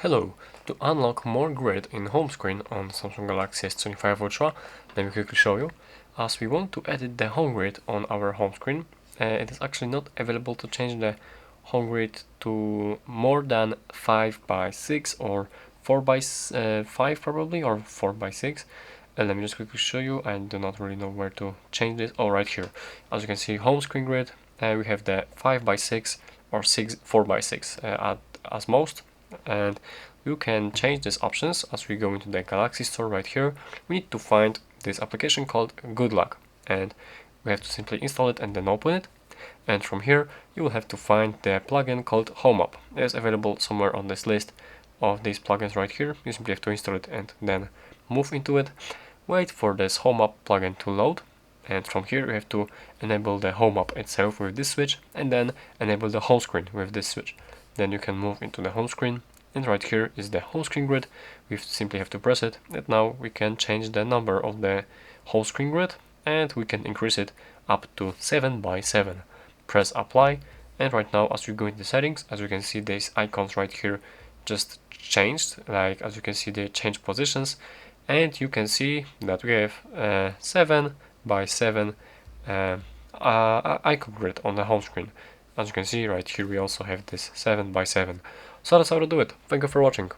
Hello! To unlock more grid in home screen on Samsung Galaxy S25 Ultra, let me quickly show you. As we want to edit the home grid on our home screen, it is actually not available to change the home grid to more than 5 by 6 or 4 by 5 probably, or 4 by 6. Let me just quickly show you. I do not really know where to change this. Oh, right here. As you can see, home screen grid, we have the 5 by 6 or 4 by 6 as most. And you can change these options as we go into the Galaxy store right here. We need to find this application called Good Luck, and we have to simply install it and then open it. And from here you will have to find the plugin called Home Up. It is available somewhere on this list of these plugins right here. You simply have to install it and then move into it. Wait for this Home Up plugin to load, and from here you have to enable the Home Up itself with this switch and then enable the home screen with this switch. Then you can move into the home screen, and right here is the home screen grid. We simply have to press it, and now we can change the number of the home screen grid, and we can increase it up to 7 by 7. Press apply, and right now as we go into the settings, as you can see, these icons right here just changed. Like, as you can see, they change positions, and you can see that we have 7 by 7 icon grid on the home screen. As you can see right here, we also have this 7 by 7. So that's how to do it. Thank you for watching.